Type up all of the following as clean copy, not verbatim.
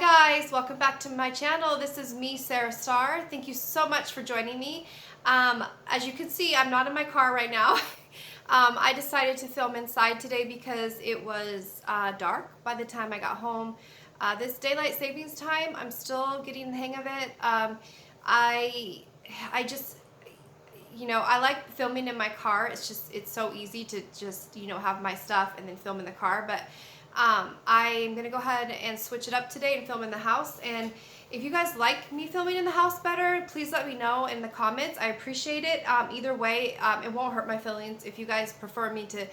guys, welcome back to my channel. This is me, Sarah Starr. Thank you so much for joining me. As you can see, I'm not in my car right now. I decided to film inside today because it was dark by the time I got home. This daylight savings time, I'm still getting the hang of it. I just, I like filming in my car. It's so easy to just, have my stuff and then film in the car. But I'm going to go ahead and switch it up today and film in the house. And if you guys like me filming in the house better, please let me know in the comments. I appreciate it. Either way, it won't hurt my feelings if you guys prefer me to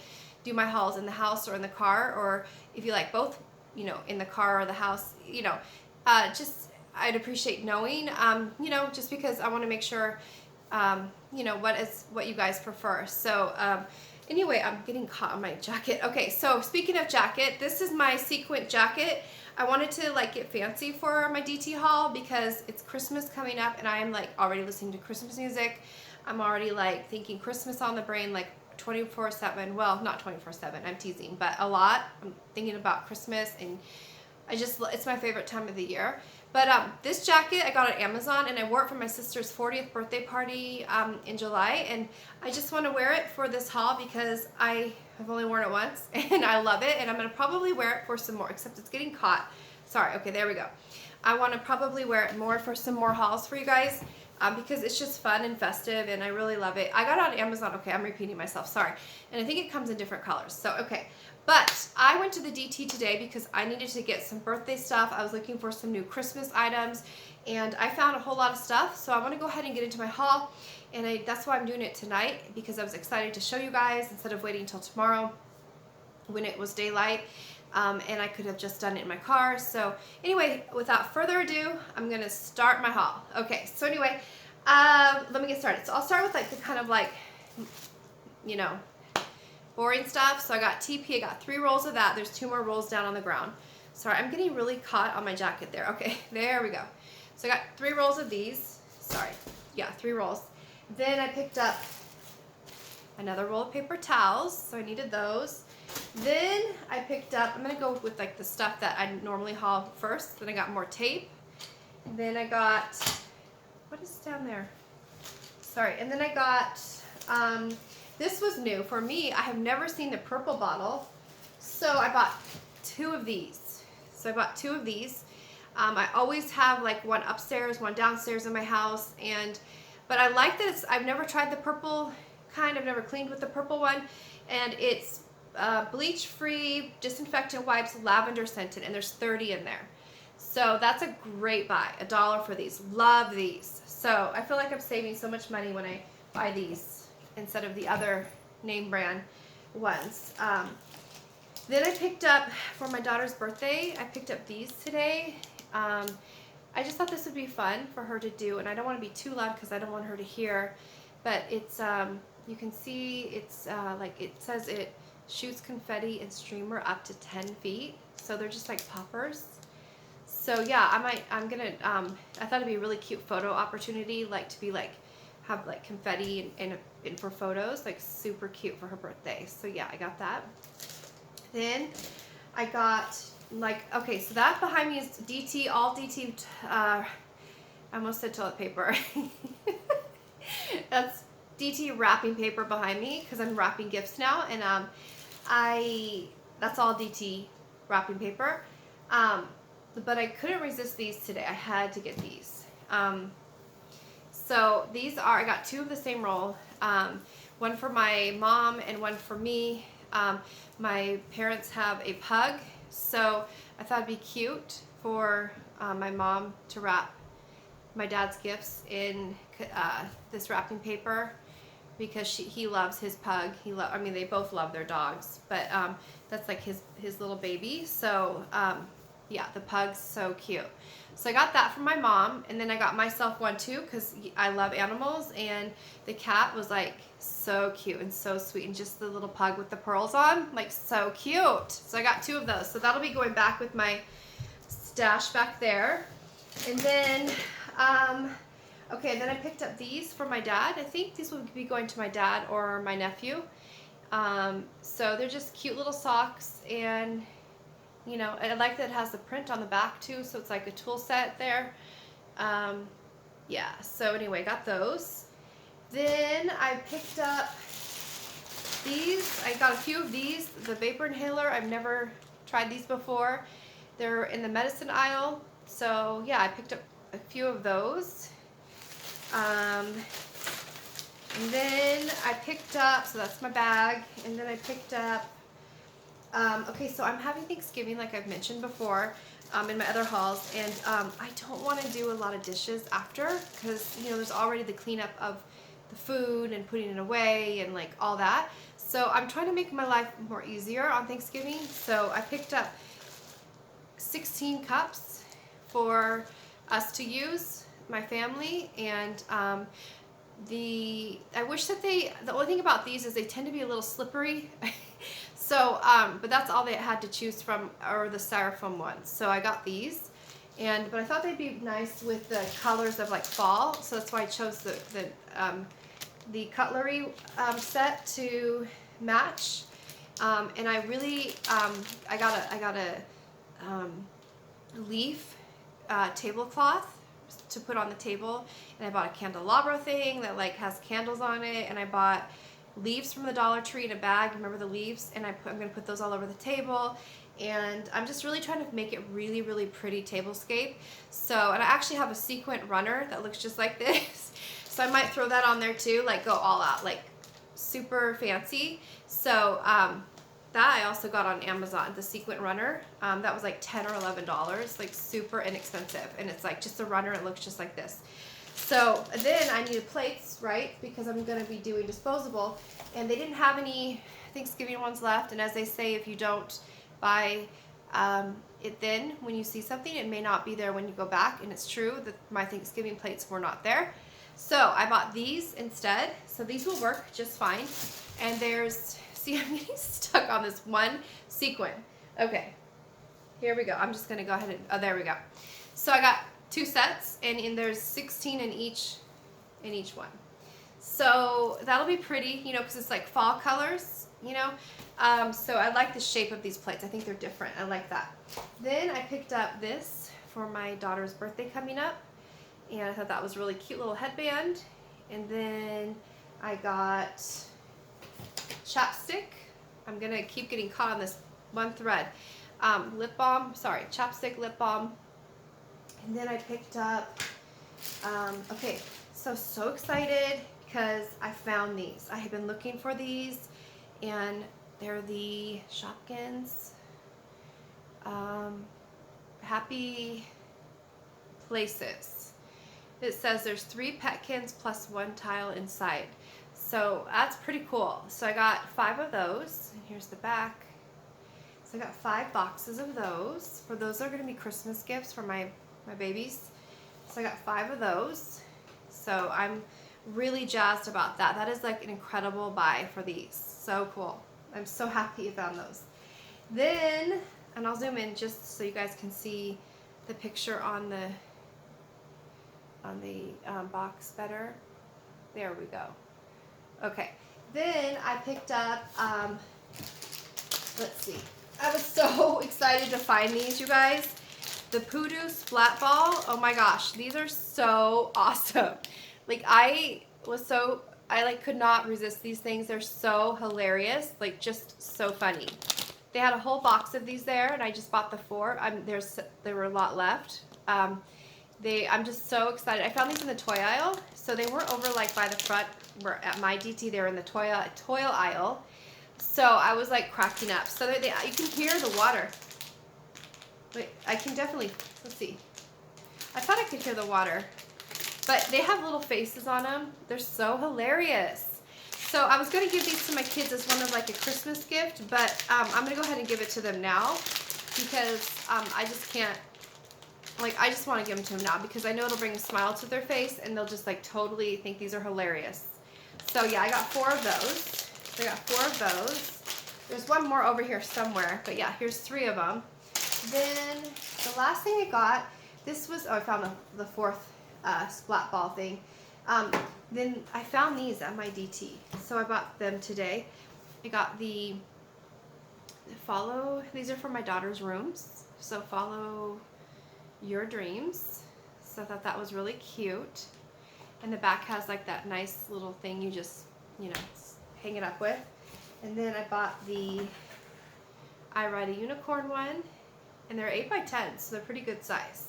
do my hauls in the house or in the car, or if you like both, in the car or the house, just I'd appreciate knowing, just because I want to make sure, what you guys prefer. So, anyway, I'm getting caught on my jacket. Okay, so speaking of jacket, this is my sequin jacket. I wanted to get fancy for my DT haul because it's Christmas coming up and I am already listening to Christmas music. I'm already thinking Christmas on the brain 24/7. Well, not 24/7, I'm teasing, but a lot. I'm thinking about Christmas and it's my favorite time of the year. But this jacket I got on Amazon and I wore it for my sister's 40th birthday party in July, and I just want to wear it for this haul because I have only worn it once and I love it, and I'm going to probably wear it for some more, except it's getting caught. Sorry, okay, there we go. I want to probably wear it more for some more hauls for you guys because it's just fun and festive and I really love it. I got it on Amazon. Okay, I'm repeating myself, sorry. And I think it comes in different colors, so okay. But I went to the DT today because I needed to get some birthday stuff. I was looking for some new Christmas items and I found a whole lot of stuff. So I want to go ahead and get into my haul, and that's why I'm doing it tonight, because I was excited to show you guys instead of waiting until tomorrow when it was daylight. And I could have just done it in my car. So anyway, without further ado, I'm going to start my haul. Okay, so anyway, let me get started. So I'll start with the kind of boring stuff. So I got TP, I got 3 rolls of that. There's 2 more rolls down on the ground. Sorry, I'm getting really caught on my jacket there. Okay, there we go. So I got 3 rolls of these. Sorry, yeah, 3 rolls. Then I picked up another roll of paper towels, so I needed those. Then I picked up, I'm gonna go with the stuff that I normally haul first. Then I got more tape. Then I got, what is down there? Sorry, and then I got, this was new for me. I have never seen the purple bottle, so I bought 2 of these. So I bought 2 of these. I always have one upstairs, one downstairs in my house, but I like that I've never tried the purple kind. I've never cleaned with the purple one, and it's bleach-free, disinfectant wipes, lavender scented, and there's 30 in there. So that's a great buy. $1 for these. Love these. So I feel like I'm saving so much money when I buy these instead of the other name brand ones. Then I picked up, for my daughter's birthday, I picked up these today. I just thought this would be fun for her to do, and I don't want to be too loud because I don't want her to hear, but it's, you can see it's it says it shoots confetti and streamer up to 10 feet. So they're just like poppers. So yeah, I'm gonna, I thought it'd be a really cute photo opportunity, to be have confetti and for photos, super cute for her birthday. So yeah, I got that. Then I got okay, so that behind me is DT, all DT, I almost said toilet paper. That's DT wrapping paper behind me because I'm wrapping gifts now, and that's all DT wrapping paper. But I couldn't resist these today. I had to get these. So these are, I got 2 of the same roll, one for my mom and one for me. My parents have a pug, so I thought it'd be cute for my mom to wrap my dad's gifts in this wrapping paper because he loves his pug. I mean, they both love their dogs, but that's his little baby. So yeah, the pug's so cute. So I got that from my mom, and then I got myself one too because I love animals, and the cat was so cute and so sweet, and just the little pug with the pearls on, so cute. So I got 2 of those. So that'll be going back with my stash back there. And then okay, then I picked up these for my dad. I think these will be going to my dad or my nephew. So they're just cute little socks, and You know, I like that it has the print on the back too, so it's like a tool set there. Yeah, so anyway, got those. Then I picked up these. I got a few of these. The vapor inhaler, I've never tried these before. They're in the medicine aisle. So yeah, I picked up a few of those. And then I picked up, so that's my bag. And then I picked up, okay, so I'm having Thanksgiving like I've mentioned before in my other hauls. And I don't want to do a lot of dishes after because, you know, there's already the cleanup of the food and putting it away and like all that. So I'm trying to make my life more easier on Thanksgiving. So I picked up 16 cups for us to use, my family, and I wish that the only thing about these is they tend to be a little slippery. So, but that's all they had to choose from, or the styrofoam ones. So I got these, but I thought they'd be nice with the colors of like fall. So that's why I chose the cutlery set to match. And I really, I got a leaf tablecloth to put on the table, and I bought a candelabra thing that like has candles on it, and I bought leaves from the Dollar Tree in a bag. Remember the leaves? And I'm gonna put those all over the table, and I'm just really trying to make it really, really pretty tablescape. So, and I actually have a sequin runner that looks just like this. So I might throw that on there too, like go all out, like super fancy. So that I also got on Amazon, the sequin runner. That was like $10 or $11, like super inexpensive. And it's like just a runner, it looks just like this. So then I needed plates, right? Because I'm gonna be doing disposable. And they didn't have any Thanksgiving ones left. And as they say, if you don't buy it then, when you see something, it may not be there when you go back. And it's true that my Thanksgiving plates were not there. So I bought these instead. So these will work just fine. And there's, see, I'm getting stuck on this one sequin. Okay, here we go. I'm just gonna go ahead and, oh, there we go. So I got 2 sets, and there's 16 in each one. So that'll be pretty, you know, because it's like fall colors, you know. So I like the shape of these plates. I think they're different. I like that. Then I picked up this for my daughter's birthday coming up, and I thought that was a really cute little headband. And then I got chapstick. I'm gonna keep getting caught on this one thread. Lip balm, sorry, chapstick, lip balm. And then I picked up, okay, so excited because I found these. I have been looking for these, and they're the Shopkins Happy Places. It says there's 3 Petkins plus 1 tile inside. So that's pretty cool. So I got 5 of those. And here's the back. So I got 5 boxes of those. For those are going to be Christmas gifts for my babies. So I got 5 of those. So I'm really jazzed about that. That is like an incredible buy for these. So cool. I'm so happy I found those. Then, and I'll zoom in just so you guys can see the picture on the box better. There we go. Okay, then I picked up, let's see, I was so excited to find these, you guys. The Pudu Splat Ball, oh my gosh, these are so awesome. Like I could not resist these things. They're so hilarious, like just so funny. They had a whole box of these there, and I just bought the 4. There were a lot left. I'm just so excited. I found these in the toy aisle, so they weren't over like by the front. Where at my DT, they were in the toy aisle. So I was like cracking up. So you can hear the water. Wait, I can definitely, let's see. I thought I could hear the water, but they have little faces on them. They're so hilarious. So I was going to give these to my kids as one of like a Christmas gift, but I'm going to go ahead and give it to them now because I just can't. Like, I just want to give them to them now because I know it'll bring a smile to their face, and they'll just like totally think these are hilarious. So yeah, I got 4 of those. So I got 4 of those. There's one more over here somewhere, but yeah, here's 3 of them. Then the last thing I got, this was, oh, I found the 4th splat ball thing. Then I found these at my DT, so I bought them today. I got the follow, these are for my daughter's rooms, so follow your dreams. So I thought that was really cute. And the back has like that nice little thing you just, you know, hang it up with. And then I bought the I Ride a Unicorn one, and they're 8 by 10, so they're pretty good size.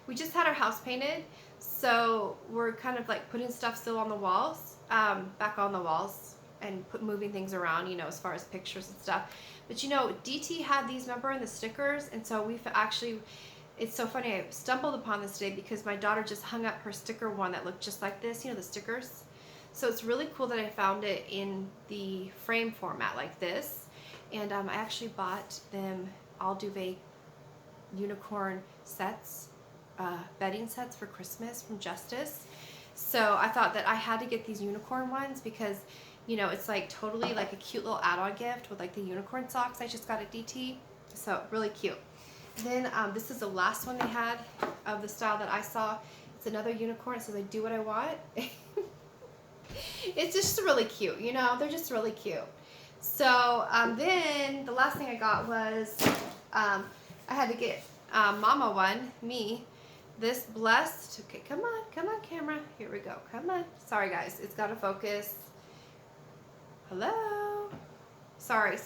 We just had our house painted, so we're kind of like putting stuff still on the walls, back on the walls, and moving things around, you know, as far as pictures and stuff. But you know, DT had these, remember, in the stickers, and so we've actually, it's so funny, I stumbled upon this today because my daughter just hung up her sticker one that looked just like this, you know, the stickers. So it's really cool that I found it in the frame format like this. And I actually bought them all duvet unicorn sets, bedding sets for Christmas from Justice. So I thought that I had to get these unicorn ones because, you know, it's like totally like a cute little add-on gift with like the unicorn socks I just got at DT. So really cute. Then this is the last one they had of the style that I saw. It's another unicorn. It says, I do what I want. It's just really cute, you know, they're just really cute. So then the last thing I got was I had to get Mama one, me, this Blessed. Okay, come on, camera. Here we go. Come on. Sorry, guys. It's got to focus. Hello. Sorry.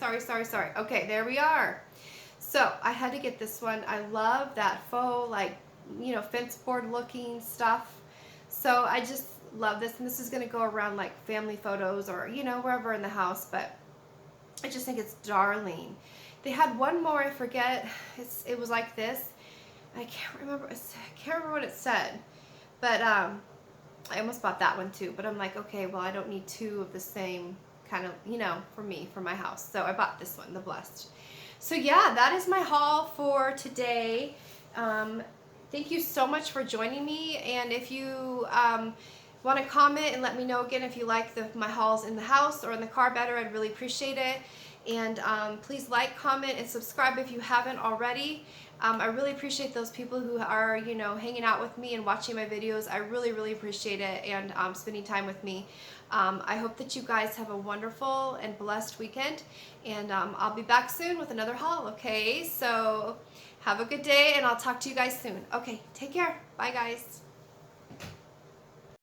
Okay, there we are. So I had to get this one. I love that faux, like, you know, fence board looking stuff. So I just love this. And this is going to go around like family photos or, you know, wherever in the house. But I just think it's darling. They had one more, I forget. It was like this. I can't remember what it said. But I almost bought that one too. But I'm like, okay, well, I don't need two of the same kind of, you know, for me, for my house. So I bought this one, the Blessed. So yeah, that is my haul for today. Thank you so much for joining me. And if you want to comment and let me know again if you like my hauls in the house or in the car better, I'd really appreciate it. And please like, comment, and subscribe if you haven't already. I really appreciate those people who are, you know, hanging out with me and watching my videos. I really appreciate it, and spending time with me. I hope that you guys have a wonderful and blessed weekend, and I'll be back soon with another haul, okay? So have a good day, and I'll talk to you guys soon. Okay, take care. Bye, guys.